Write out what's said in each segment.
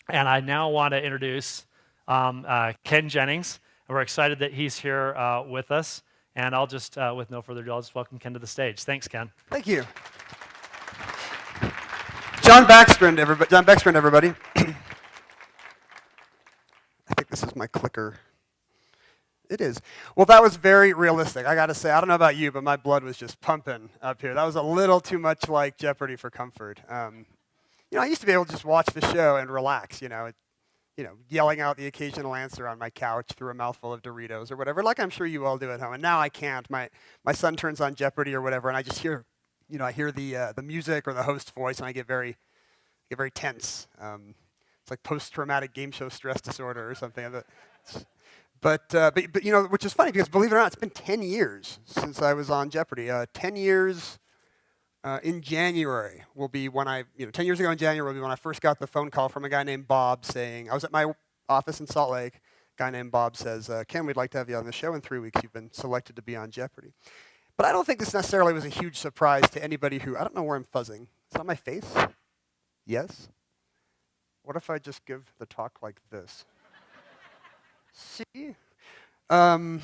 And I now want to introduce Ken Jennings. And we're excited that he's here with us. And I'll just, with no further ado, I'll just welcome Ken to the stage. Thanks, Ken. Thank you. John Backstrand, everybody. I think this is my clicker. It is. Well, that was very realistic. I got to say, I don't know about you, but my blood was just pumping up here. That was a little too much like Jeopardy for comfort. I used to be able to just watch the show and relax, yelling out the occasional answer on my couch through a mouthful of Doritos or whatever, like I'm sure you all do at home. And now I can't. My son turns on Jeopardy or whatever, and I just hear, I hear the music or the host's voice, and I get very tense. It's like post-traumatic game show stress disorder or something. But which is funny because believe it or not, it's been 10 years since I was on Jeopardy. 10 years. In January will be when 10 years ago in January will be when I first got the phone call from a guy named Bob saying, I was at my office in Salt Lake, a guy named Bob says, Ken, we'd like to have you on the show in 3 weeks. You've been selected to be on Jeopardy. But I don't think this necessarily was a huge surprise to anybody who, I don't know where I'm fuzzing. Is that on my face? Yes? What if I just give the talk like this? See? I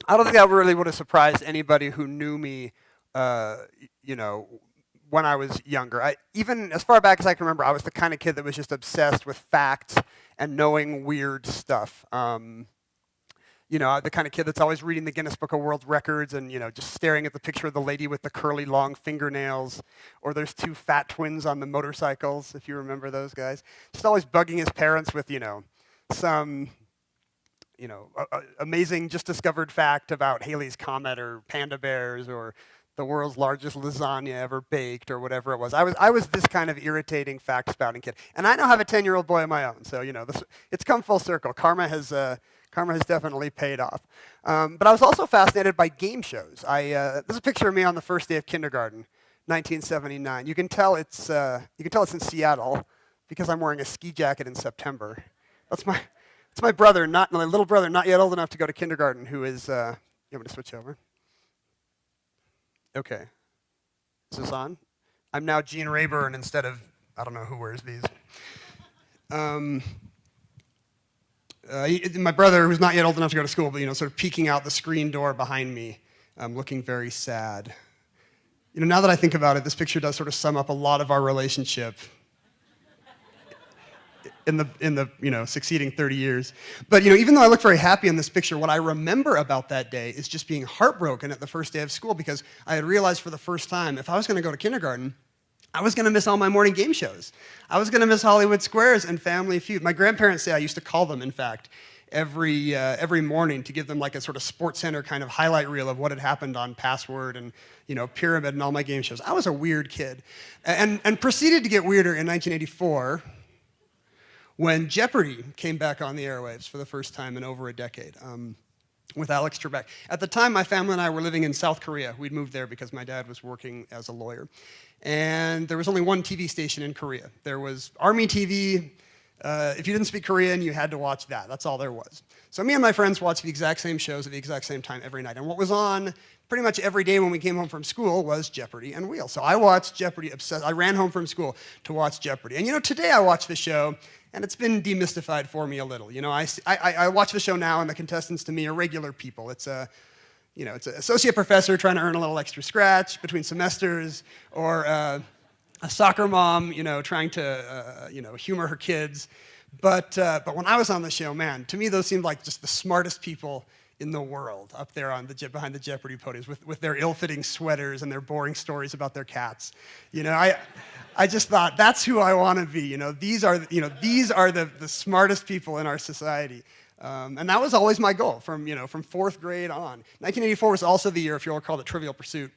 don't think that really would have surprised anybody who knew me when I was younger. Even as far back as I can remember, I was the kind of kid that was just obsessed with facts and knowing weird stuff. The kind of kid that's always reading the Guinness Book of World Records and, just staring at the picture of the lady with the curly long fingernails, or there's two fat twins on the motorcycles, if you remember those guys. Just always bugging his parents with, some amazing just discovered fact about Halley's Comet or panda bears or the world's largest lasagna ever baked, or whatever it was. I was this kind of irritating fact-spouting kid, and I now have a 10-year-old boy of my own. So it's come full circle. Karma has definitely paid off. But I was also fascinated by game shows. This is a picture of me on the first day of kindergarten, 1979. You can tell it's in Seattle because I'm wearing a ski jacket in September. It's my brother, my little brother, not yet old enough to go to kindergarten, who is. You want me to switch over? Okay. Is this on? I'm now Gene Rayburn instead of, I don't know who wears these. My brother, who's not yet old enough to go to school, but sort of peeking out the screen door behind me, looking very sad. Now that I think about it, this picture does sort of sum up a lot of our relationship in the succeeding 30 years. But even though I look very happy in this picture, what I remember about that day is just being heartbroken at the first day of school because I had realized for the first time if I was going to go to kindergarten, I was going to miss all my morning game shows. I was going to miss Hollywood Squares and Family Feud. My grandparents say I used to call them, in fact, every morning to give them like a sort of Sports Center kind of highlight reel of what had happened on Password and Pyramid and all my game shows. I was a weird kid, and proceeded to get weirder in 1984. When Jeopardy came back on the airwaves for the first time in over a decade with Alex Trebek. At the time, my family and I were living in South Korea. We'd moved there because my dad was working as a lawyer. And there was only one TV station in Korea. There was Army TV. If you didn't speak Korean, you had to watch that. That's all there was. So me and my friends watched the exact same shows at the exact same time every night. And what was on pretty much every day when we came home from school was Jeopardy and Wheel. So I watched Jeopardy obsessed. I ran home from school to watch Jeopardy. And today I watch the show, and it's been demystified for me a little. I watch the show now, and the contestants to me are regular people. It's it's an associate professor trying to earn a little extra scratch between semesters, or a soccer mom, trying to humor her kids. But when I was on the show, man, to me those seemed like just the smartest people in the world up there on behind the Jeopardy podiums with their ill-fitting sweaters and their boring stories about their cats. I just thought that's who I want to be. These are the smartest people in our society. And that was always my goal from fourth grade on. 1984 was also the year, if you'll recall, that Trivial Pursuit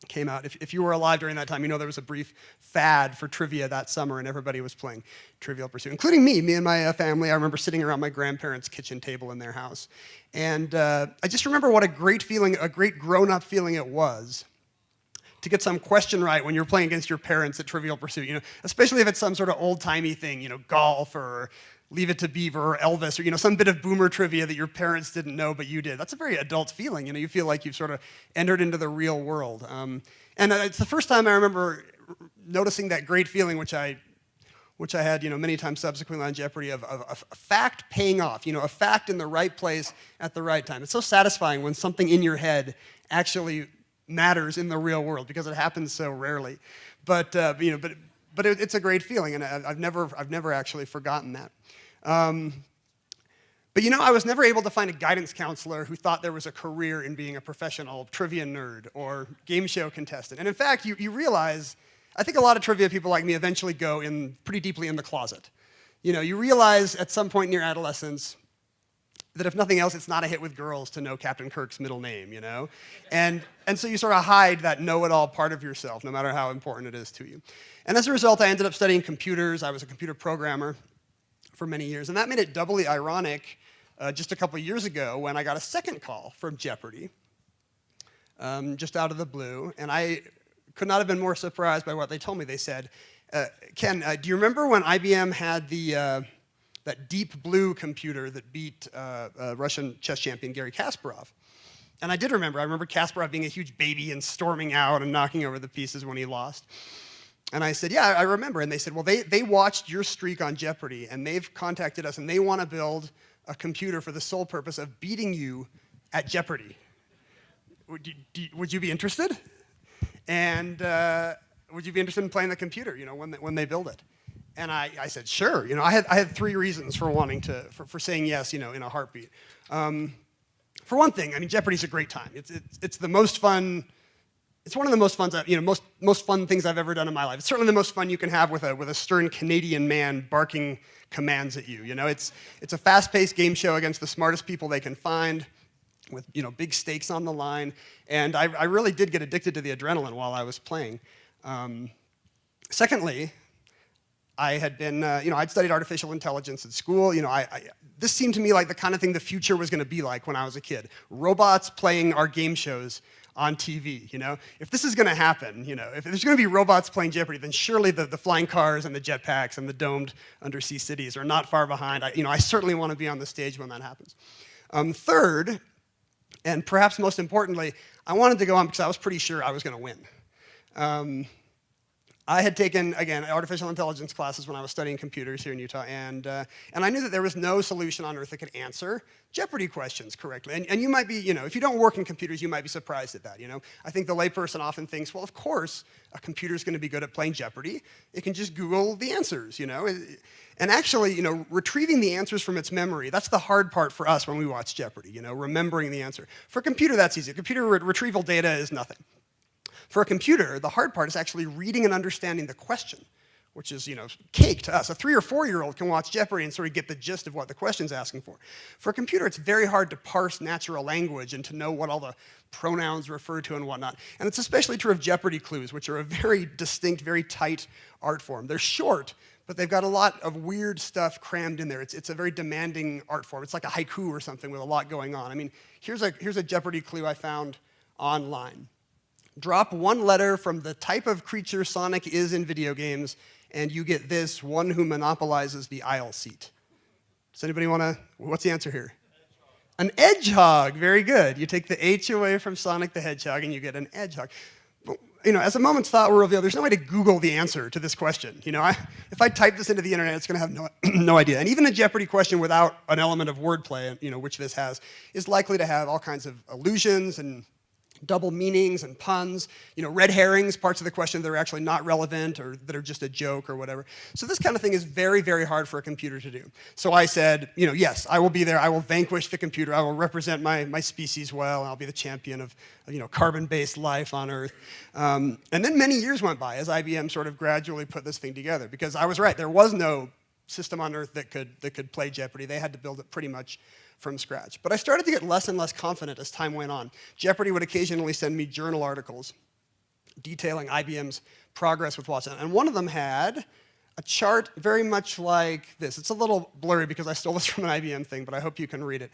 came out. If you were alive during that time, there was a brief fad for trivia that summer, and everybody was playing Trivial Pursuit, including me and my family. I remember sitting around my grandparents' kitchen table in their house. And I just remember what a great feeling, a great grown-up feeling it was to get some question right when you're playing against your parents at Trivial Pursuit, especially if it's some sort of old-timey thing, golf or Leave It to Beaver or Elvis or some bit of boomer trivia that your parents didn't know but you did. That's a very adult feeling. You feel like you've sort of entered into the real world. And it's the first time I remember noticing that great feeling, which which I had many times subsequently on Jeopardy, of a fact paying off, a fact in the right place at the right time. It's so satisfying when something in your head actually matters in the real world, because it happens so rarely. But it's a great feeling, and I've never actually forgotten that. But I was never able to find a guidance counselor who thought there was a career in being a professional trivia nerd or game show contestant. And in fact, you realize, I think a lot of trivia people like me eventually go in pretty deeply in the closet. You realize at some point in your adolescence that if nothing else, it's not a hit with girls to know Captain Kirk's middle name, And so you sort of hide that know-it-all part of yourself, no matter how important it is to you. And as a result, I ended up studying computers. I was a computer programmer for many years, and that made it doubly ironic just a couple of years ago when I got a second call from Jeopardy, just out of the blue, and I could not have been more surprised by what they told me. They said, Ken, do you remember when IBM had that Deep Blue computer that beat Russian chess champion Garry Kasparov? And I did remember. I remember Kasparov being a huge baby and storming out and knocking over the pieces when he lost. And I said, yeah, I remember. And they said, well, they watched your streak on Jeopardy, and they've contacted us, and they want to build a computer for the sole purpose of beating you at Jeopardy. Would you be interested? And would you be interested in playing the computer, when they build it? And I said, sure. I had three reasons for wanting for saying yes, in a heartbeat. For one thing, Jeopardy's a great time. It's the most fun. It's one of the most fun, most fun things I've ever done in my life. It's certainly the most fun you can have with a stern Canadian man barking commands at you. It's a fast-paced game show against the smartest people they can find, with big stakes on the line. And I really did get addicted to the adrenaline while I was playing. Secondly, I had been, I'd studied artificial intelligence at school. This seemed to me like the kind of thing the future was going to be like when I was a kid. Robots playing our game shows on TV, If this is going to happen, if there's going to be robots playing Jeopardy, then surely the flying cars and the jetpacks and the domed undersea cities are not far behind. I certainly want to be on the stage when that happens. Third, and perhaps most importantly, I wanted to go on because I was pretty sure I was going to win. I had taken, again, artificial intelligence classes when I was studying computers here in Utah, and I knew that there was no solution on earth that could answer Jeopardy questions correctly. And you might be, if you don't work in computers, you might be surprised at that, I think the layperson often thinks, well, of course, a computer's going to be good at playing Jeopardy. It can just Google the answers, And actually, retrieving the answers from its memory, that's the hard part for us when we watch Jeopardy, remembering the answer. For a computer, that's easy. Computer retrieval data is nothing. For a computer, the hard part is actually reading and understanding the question, which is, cake to us. A 3 or 4-year-old can watch Jeopardy and sort of get the gist of what the question's asking for. For a computer, it's very hard to parse natural language and to know what all the pronouns refer to and whatnot. And it's especially true of Jeopardy clues, which are a very distinct, very tight art form. They're short, but they've got a lot of weird stuff crammed in there. It's a very demanding art form. It's like a haiku or something with a lot going on. Here's a Jeopardy clue I found online. Drop one letter from the type of creature Sonic is in video games, and you get this: one who monopolizes the aisle seat. Does anybody what's the answer here? An edgehog. Very good. You take the H away from Sonic the Hedgehog, and you get an edgehog. As a moment's thought will reveal, there's no way to Google the answer to this question. If I type this into the internet, it's going to have no idea. And even a Jeopardy question without an element of wordplay, which this has, is likely to have all kinds of allusions and double meanings and puns, red herrings, parts of the question that are actually not relevant or that are just a joke or whatever. So this kind of thing is very, very hard for a computer to do. So I said, yes, I will be there. I will vanquish the computer. I will represent my species well, and I'll be the champion of carbon-based life on Earth. And then many years went by as IBM sort of gradually put this thing together, because I was right. There was no system on Earth that could play Jeopardy. They had to build it pretty much from scratch. But I started to get less and less confident as time went on. Jeopardy would occasionally send me journal articles detailing IBM's progress with Watson. And one of them had a chart very much like this. It's a little blurry because I stole this from an IBM thing, but I hope you can read it.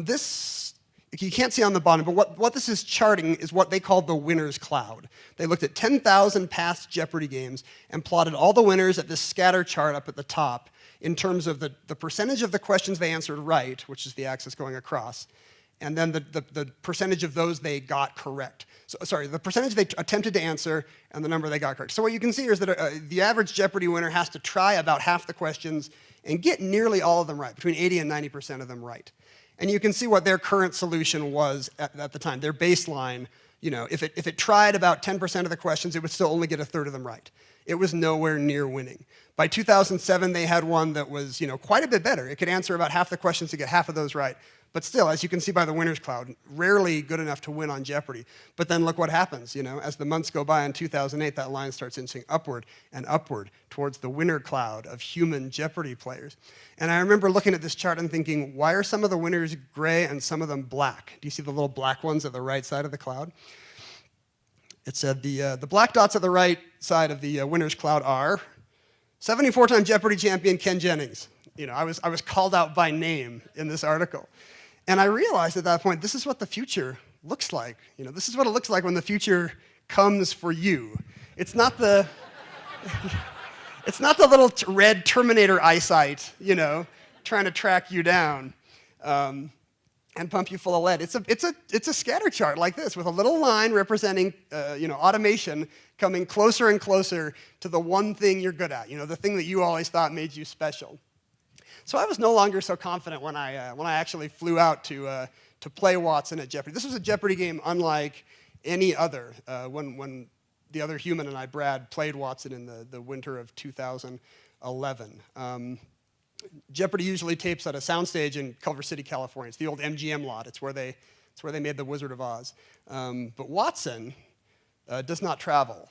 This, you can't see on the bottom, but what this is charting is what they called the winner's cloud. They looked at 10,000 past Jeopardy games and plotted all the winners at this scatter chart up at the top in terms of the percentage of the questions they answered right, which is the axis going across, and then the percentage of those they got correct. So, sorry, the percentage they attempted to answer and the number they got correct. So what you can see here is that the average Jeopardy winner has to try about half the questions and get nearly all of them right, between 80 and 90% of them right. And you can see what their current solution was at the time. Their baseline, if it tried about 10% of the questions, it would still only get a third of them right. It was nowhere near winning. By 2007, they had one that was, quite a bit better. It could answer about half the questions to get half of those right. But still, as you can see by the winner's cloud, rarely good enough to win on Jeopardy. But then look what happens, as the months go by in 2008, that line starts inching upward and upward towards the winner cloud of human Jeopardy players. And I remember looking at this chart and thinking, why are some of the winners gray and some of them black? Do you see the little black ones at the right side of the cloud? It said the black dots at the right side of the winner's cloud are 74-time Jeopardy champion Ken Jennings. I was called out by name in this article. And I realized at that point, this is what the future looks like. This is what it looks like when the future comes for you. It's not the, it's not the little red Terminator eyesight, trying to track you down and pump you full of lead. It's a scatter chart like this with a little line representing, automation coming closer and closer to the one thing you're good at. The thing that you always thought made you special. So I was no longer so confident when I actually flew out to play Watson at Jeopardy. This was a Jeopardy game unlike any other. When the other human and I, Brad, played Watson in the winter of 2011. Jeopardy usually tapes at a soundstage in Culver City, California. It's the old MGM lot. It's where they made The Wizard of Oz. But Watson does not travel.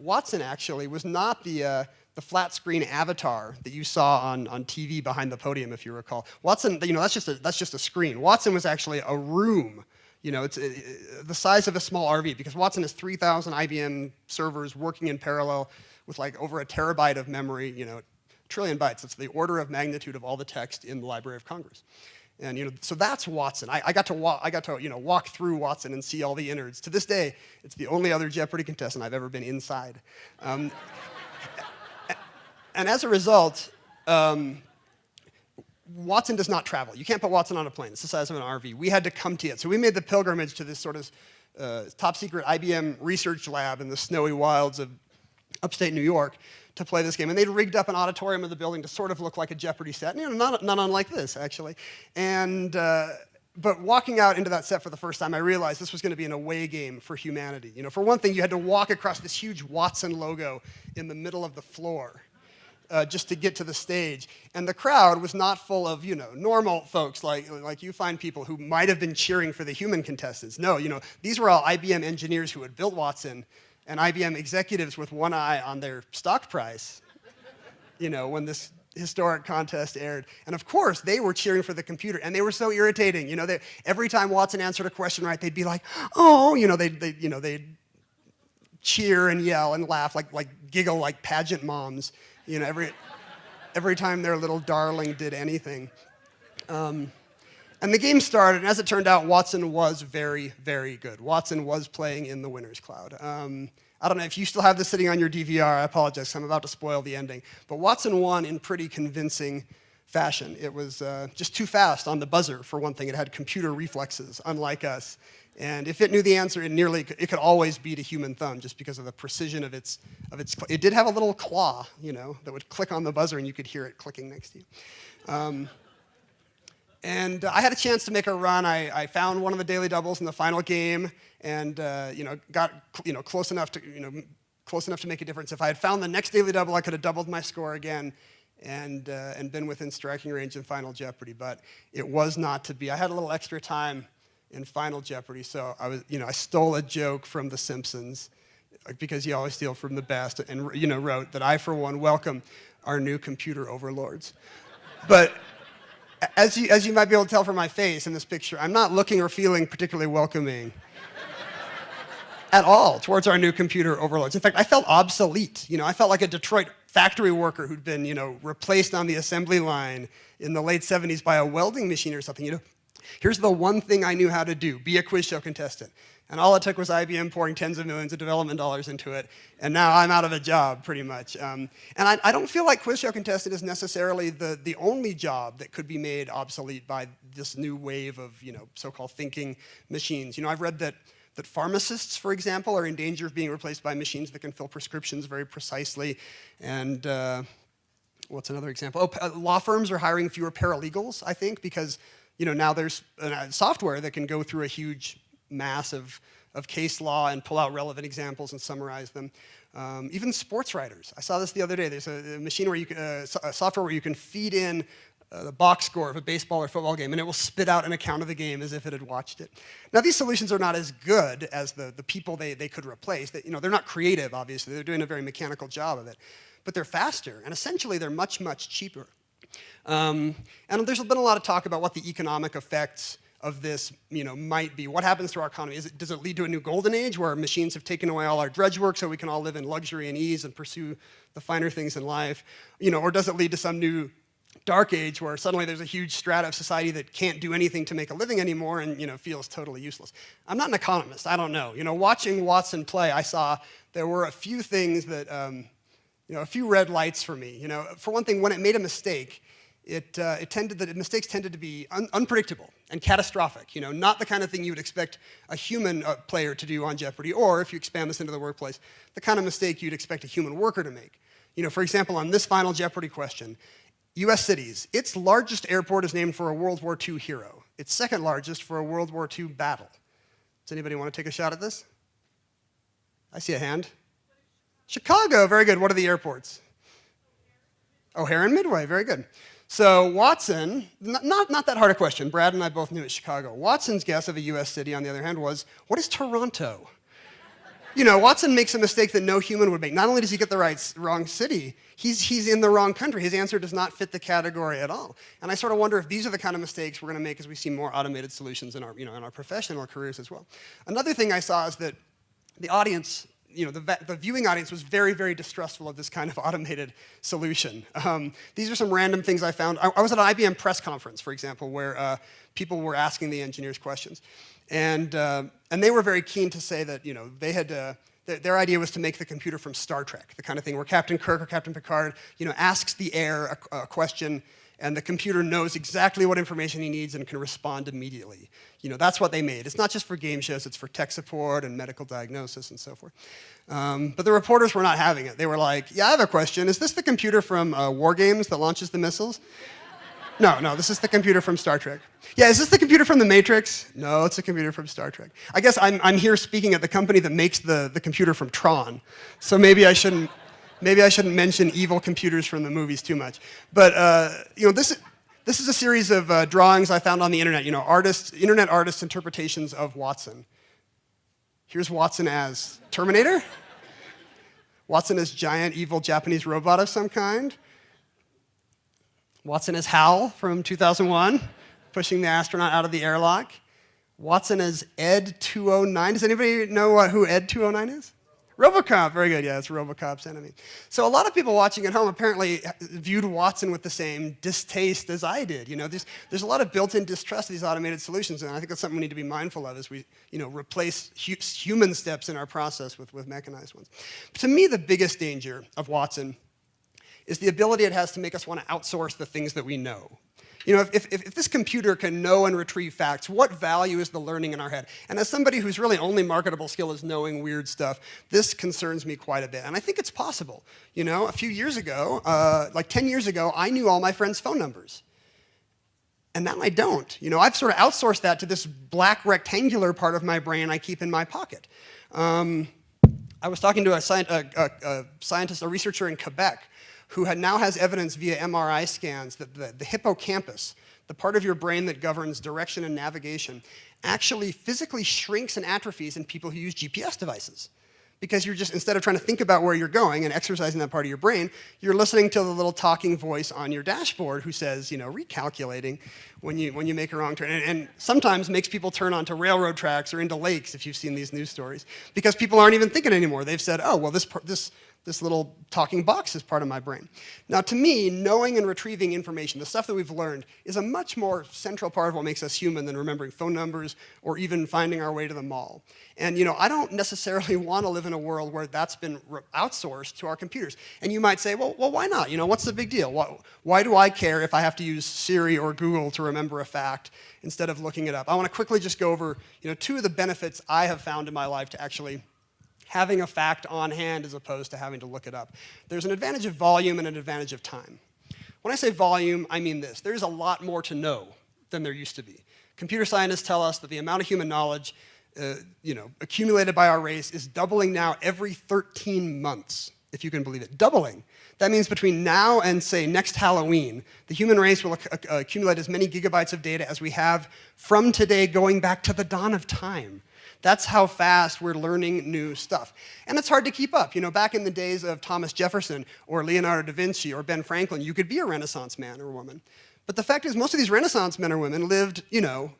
Watson actually was not the flat screen avatar that you saw on TV behind the podium, if you recall. Watson, that's just a screen. Watson was actually a room. It's the size of a small RV, because Watson has 3,000 IBM servers working in parallel with like over a terabyte of memory, trillion bytes. It's the order of magnitude of all the text in the Library of Congress. And so that's Watson. I got to walk through Watson and see all the innards. To this day, it's the only other Jeopardy contestant I've ever been inside. And as a result, Watson does not travel. You can't put Watson on a plane. It's the size of an RV. We had to come to it. So we made the pilgrimage to this sort of top secret IBM research lab in the snowy wilds of upstate New York to play this game. And they'd rigged up an auditorium of the building to sort of look like a Jeopardy set. Not unlike this, actually. And but walking out into that set for the first time, I realized this was going to be an away game for humanity. For one thing, you had to walk across this huge Watson logo in the middle of the floor. Just to get to the stage. And the crowd was not full of, normal folks like you find people who might have been cheering for the human contestants. No, these were all IBM engineers who had built Watson and IBM executives with one eye on their stock price, when this historic contest aired. And of course, they were cheering for the computer, and they were so irritating. Every time Watson answered a question right, they'd be like, oh, they'd cheer and yell and laugh, like giggle like pageant moms. Every time their little darling did anything. And the game started, and as it turned out, Watson was very, very good. Watson was playing in the winner's cloud. I don't know if you still have this sitting on your DVR. I apologize, I'm about to spoil the ending. But Watson won in pretty convincing fashion. It was just too fast on the buzzer, for one thing. It had computer reflexes, unlike us. And if it knew the answer, it could always beat a human thumb just because of the precision of its. It did have a little claw, that would click on the buzzer and you could hear it clicking next to you. And I had a chance to make a run. I found one of the daily doubles in the final game, and got close enough to make a difference. If I had found the next daily double, I could have doubled my score again, and been within striking range in Final Jeopardy. But it was not to be. I had a little extra time in Final Jeopardy, so I stole a joke from The Simpsons, because you always steal from the best, and wrote that I, for one, welcome our new computer overlords. But as you might be able to tell from my face in this picture, I'm not looking or feeling particularly welcoming at all towards our new computer overlords. In fact, I felt obsolete. I felt like a Detroit factory worker who'd been, replaced on the assembly line in the late 70s by a welding machine or something. Here's the one thing I knew how to do: be a quiz show contestant. And all it took was IBM pouring tens of millions of development dollars into it, and now I'm out of a job, pretty much. And I don't feel like Quiz Show Contestant is necessarily the only job that could be made obsolete by this new wave of so-called thinking machines. I've read that pharmacists, for example, are in danger of being replaced by machines that can fill prescriptions very precisely. And what's another example? Law firms are hiring fewer paralegals, I think, because now there's software that can go through a huge mass of case law and pull out relevant examples and summarize them. Even sports writers. I saw this the other day. There's a machine where a software where you can feed in the box score of a baseball or football game, and it will spit out an account of the game as if it had watched it. Now, these solutions are not as good as the people they could replace. They're not creative, obviously. They're doing a very mechanical job of it. But they're faster, and essentially they're much, much cheaper. And there's been a lot of talk about what the economic effects of this might be. What happens to our economy? Does it lead to a new golden age where machines have taken away all our drudge work so we can all live in luxury and ease and pursue the finer things in life? Or does it lead to some new dark age where suddenly there's a huge strata of society that can't do anything to make a living anymore and feels totally useless? I'm not an economist. I don't know. Watching Watson play, I saw there were a few things that, a few red lights for me. For one thing, when it made a mistake, mistakes tended to be unpredictable and catastrophic. Not the kind of thing you would expect a human player to do on Jeopardy, or if you expand this into the workplace, the kind of mistake you'd expect a human worker to make. For example, on this final Jeopardy question, U.S. cities. Its largest airport is named for a World War II hero. Its second largest for a World War II battle. Does anybody want to take a shot at this? I see a hand. Chicago, very good. What are the airports? O'Hare and Midway, very good. So Watson, not that hard a question. Brad and I both knew it's Chicago. Watson's guess of a U.S. city, on the other hand, was, what is Toronto? Watson makes a mistake that no human would make. Not only does he get the wrong city, he's in the wrong country. His answer does not fit the category at all. And I sort of wonder if these are the kind of mistakes we're going to make as we see more automated solutions in our professional careers as well. Another thing I saw is that the audience, the viewing audience was very, very distrustful of this kind of automated solution. These are some random things I found. I was at an IBM press conference, for example, where people were asking the engineers questions. And they were very keen to say that, they had, their idea was to make the computer from Star Trek, the kind of thing where Captain Kirk or Captain Picard, asks the air a question, and the computer knows exactly what information he needs and can respond immediately. That's what they made. It's not just for game shows, it's for tech support and medical diagnosis and so forth. But the reporters were not having it. They were like, yeah, I have a question. Is this the computer from War Games that launches the missiles? No, this is the computer from Star Trek. Yeah, is this the computer from The Matrix? No, it's the computer from Star Trek. I guess I'm here speaking at the company that makes the computer from Tron, so maybe I shouldn't mention evil computers from the movies too much. But this is a series of drawings I found on the internet. Internet artists' interpretations of Watson. Here's Watson as Terminator. Watson as giant evil Japanese robot of some kind. Watson as Hal from 2001, pushing the astronaut out of the airlock. Watson as Ed 209. Does anybody know who Ed 209 is? RoboCop, very good. Yeah, it's RoboCop's enemy. So a lot of people watching at home apparently viewed Watson with the same distaste as I did. There's a lot of built-in distrust of these automated solutions, and I think that's something we need to be mindful of as we, replace human steps in our process with mechanized ones. To me, the biggest danger of Watson is the ability it has to make us want to outsource the things that we know. If this computer can know and retrieve facts, what value is the learning in our head? And as somebody whose really only marketable skill is knowing weird stuff, this concerns me quite a bit. And I think it's possible. A few years ago, like 10 years ago, I knew all my friends' phone numbers. And now I don't. I've sort of outsourced that to this black rectangular part of my brain I keep in my pocket. I was talking to a scientist, a researcher in Quebec, who now has evidence via MRI scans that the hippocampus, the part of your brain that governs direction and navigation, actually physically shrinks and atrophies in people who use GPS devices. Because you're just, instead of trying to think about where you're going and exercising that part of your brain, you're listening to the little talking voice on your dashboard who says, recalculating when you make a wrong turn. And sometimes makes people turn onto railroad tracks or into lakes, if you've seen these news stories, because people aren't even thinking anymore. They've said, oh, well, this this little talking box is part of my brain. Now, to me, knowing and retrieving information, the stuff that we've learned, is a much more central part of what makes us human than remembering phone numbers or even finding our way to the mall. And I don't necessarily want to live in a world where that's been outsourced to our computers. And you might say, well, why not? What's the big deal? Why do I care if I have to use Siri or Google to remember a fact instead of looking it up? I want to quickly just go over, two of the benefits I have found in my life to actually having a fact on hand as opposed to having to look it up. There's an advantage of volume and an advantage of time. When I say volume, I mean this. There's a lot more to know than there used to be. Computer scientists tell us that the amount of human knowledge accumulated by our race is doubling now every 13 months, if you can believe it. Doubling. That means between now and, say, next Halloween, the human race will accumulate as many gigabytes of data as we have from today going back to the dawn of time. That's how fast we're learning new stuff. And it's hard to keep up. Back in the days of Thomas Jefferson or Leonardo da Vinci or Ben Franklin, you could be a Renaissance man or woman. But the fact is, most of these Renaissance men or women lived,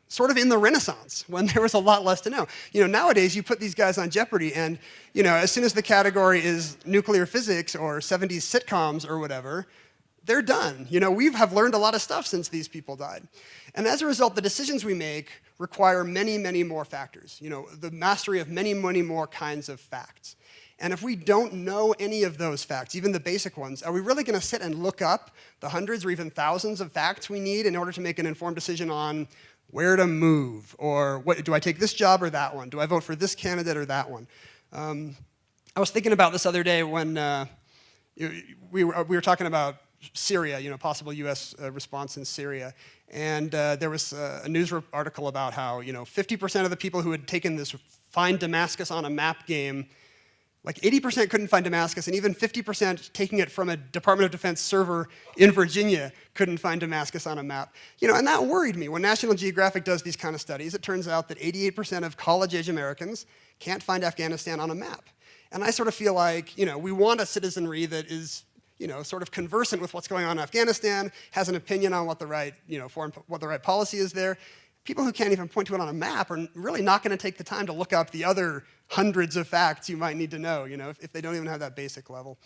sort of in the Renaissance when there was a lot less to know. Nowadays, you put these guys on Jeopardy and, as soon as the category is nuclear physics or 70s sitcoms or whatever, they're done. We have learned a lot of stuff since these people died. And as a result, the decisions we make require many, many more factors. The mastery of many, many more kinds of facts. And if we don't know any of those facts, even the basic ones, are we really going to sit and look up the hundreds or even thousands of facts we need in order to make an informed decision on where to move? Or do I take this job or that one? Do I vote for this candidate or that one? I was thinking about this other day when we were talking about Syria, possible U.S. response in Syria. And there was a news article about how 50% of the people who had taken this Find Damascus on a Map game, like 80% couldn't find Damascus, and even 50% taking it from a Department of Defense server in Virginia couldn't find Damascus on a map. And that worried me. When National Geographic does these kind of studies, it turns out that 88% of college-age Americans can't find Afghanistan on a map. And I sort of feel like, we want a citizenry that is sort of conversant with what's going on in Afghanistan, has an opinion on what the right, what the right policy is there. People who can't even point to it on a map are really not going to take the time to look up the other hundreds of facts you might need to know, if they don't even have that basic level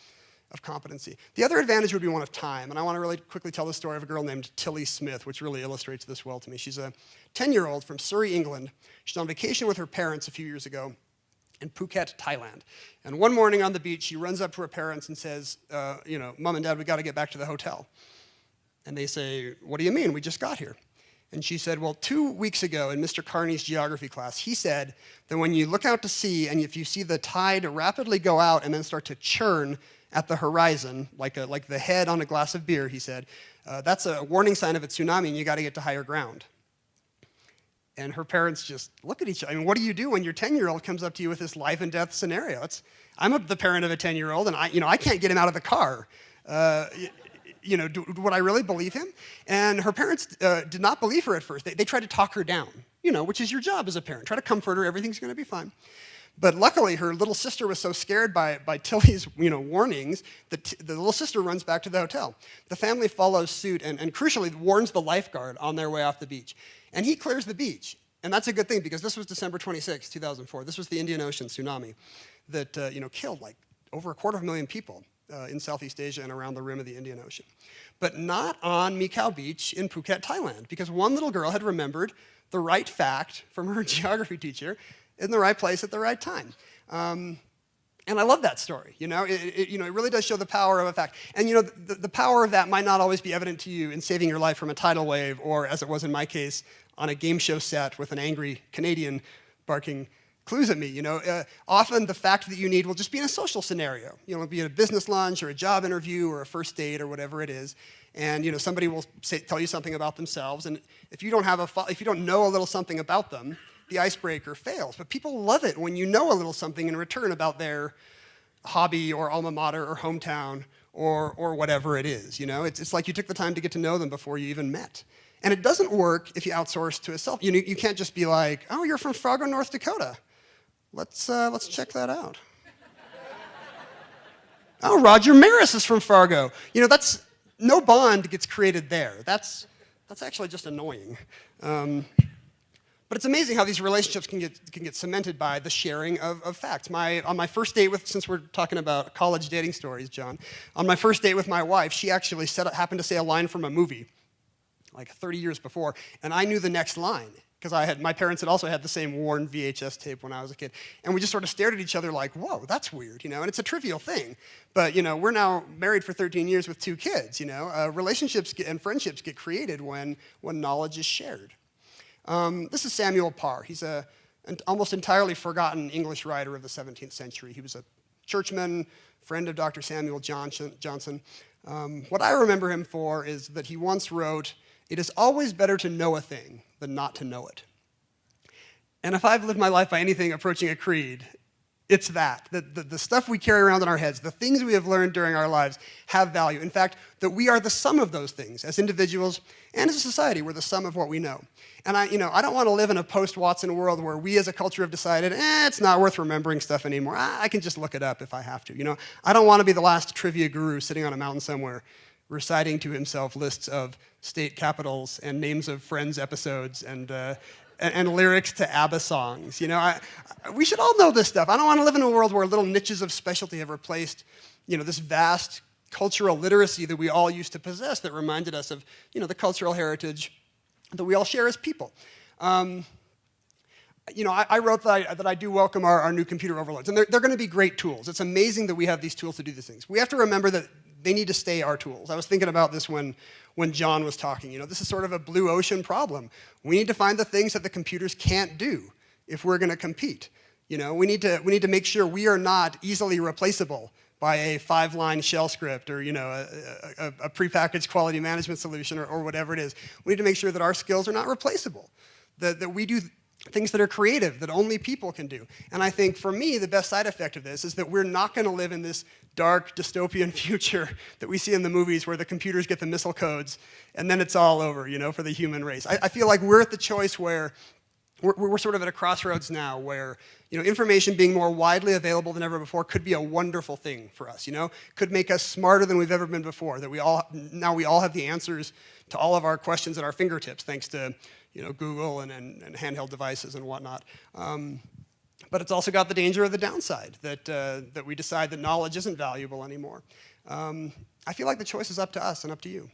of competency. The other advantage would be one of time, and I want to really quickly tell the story of a girl named Tilly Smith, which really illustrates this well to me. She's a 10-year-old from Surrey, England. She's on vacation with her parents a few years ago in Phuket, Thailand. And one morning on the beach, she runs up to her parents and says, Mom and Dad, we got to get back to the hotel. And they say, what do you mean? We just got here. And she said, well, 2 weeks ago in Mr. Carney's geography class, he said that when you look out to sea and if you see the tide rapidly go out and then start to churn at the horizon, like the head on a glass of beer, he said, that's a warning sign of a tsunami and you got to get to higher ground. And her parents just look at each other. I mean, what do you do when your 10-year-old comes up to you with this life and death scenario? I'm the parent of a 10-year-old, and I can't get him out of the car. Would I really believe him? And her parents did not believe her at first. They tried to talk her down, which is your job as a parent. Try to comfort her. Everything's going to be fine. But luckily, her little sister was so scared by Tilly's warnings that the little sister runs back to the hotel. The family follows suit and crucially warns the lifeguard on their way off the beach. And he clears the beach. And that's a good thing because this was December 26, 2004. This was the Indian Ocean tsunami that killed like over 250,000 people in Southeast Asia and around the rim of the Indian Ocean. But not on Mikau Beach in Phuket, Thailand, because one little girl had remembered the right fact from her geography teacher in the right place at the right time. And I love that story. It really does show the power of a fact. And the power of that might not always be evident to you in saving your life from a tidal wave, or as it was in my case, on a game show set with an angry Canadian barking clues at me. Often the fact that you need will just be in a social scenario. It'll be at a business lunch or a job interview or a first date or whatever it is. And somebody will tell you something about themselves. And if you don't know a little something about them, the icebreaker fails. But people love it when you know a little something in return about their hobby or alma mater or hometown or whatever it is. It's like you took the time to get to know them before you even met. And it doesn't work if you outsource to a self. You can't just be like, oh, you're from Fargo, North Dakota. Let's check that out. Oh, Roger Maris is from Fargo. That's no bond gets created there. That's actually just annoying. But it's amazing how these relationships can get cemented by the sharing of facts. On my first date with, since we're talking about college dating stories, John, on my first date with my wife, she actually happened to say a line from a movie, like 30 years before, and I knew the next line, because my parents had also had the same worn VHS tape when I was a kid, and we just sort of stared at each other like, whoa, that's weird, and it's a trivial thing. But, we're now married for 13 years with 2 kids, relationships and friendships get created when knowledge is shared. This is Samuel Parr. He's an almost entirely forgotten English writer of the 17th century. He was a churchman, friend of Dr. Samuel Johnson. What I remember him for is that he once wrote, "It is always better to know a thing than not to know it." And if I've lived my life by anything approaching a creed, it's that. The stuff we carry around in our heads, the things we have learned during our lives have value. In fact, that we are the sum of those things. As individuals and as a society, we're the sum of what we know. And I don't want to live in a post-Watson world where we as a culture have decided, it's not worth remembering stuff anymore. I can just look it up if I have to. I don't want to be the last trivia guru sitting on a mountain somewhere reciting to himself lists of state capitals and names of Friends episodes and lyrics to ABBA songs. We should all know this stuff. I don't want to live in a world where little niches of specialty have replaced, this vast cultural literacy that we all used to possess that reminded us of, the cultural heritage that we all share as people. I wrote that I do welcome our new computer overloads, and they're going to be great tools. It's amazing that we have these tools to do these things. We have to remember that they need to stay our tools. I was thinking about this when John was talking. This is sort of a blue ocean problem. We need to find the things that the computers can't do if we're going to compete. We need to make sure we are not easily replaceable by a 5-line shell script or a prepackaged quality management solution or whatever it is. We need to make sure that our skills are not replaceable, that we do things that are creative, that only people can do. And I think, for me, the best side effect of this is that we're not going to live in this dark, dystopian future that we see in the movies where the computers get the missile codes and then it's all over, for the human race. I feel like we're at the choice where we're sort of at a crossroads now where, information being more widely available than ever before could be a wonderful thing for us, could make us smarter than we've ever been before, that we all have the answers to all of our questions at our fingertips, thanks to, Google and handheld devices and whatnot. But it's also got the danger of the downside, that we decide that knowledge isn't valuable anymore. I feel like the choice is up to us and up to you.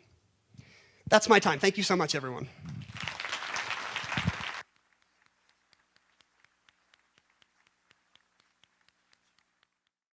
That's my time. Thank you so much, everyone.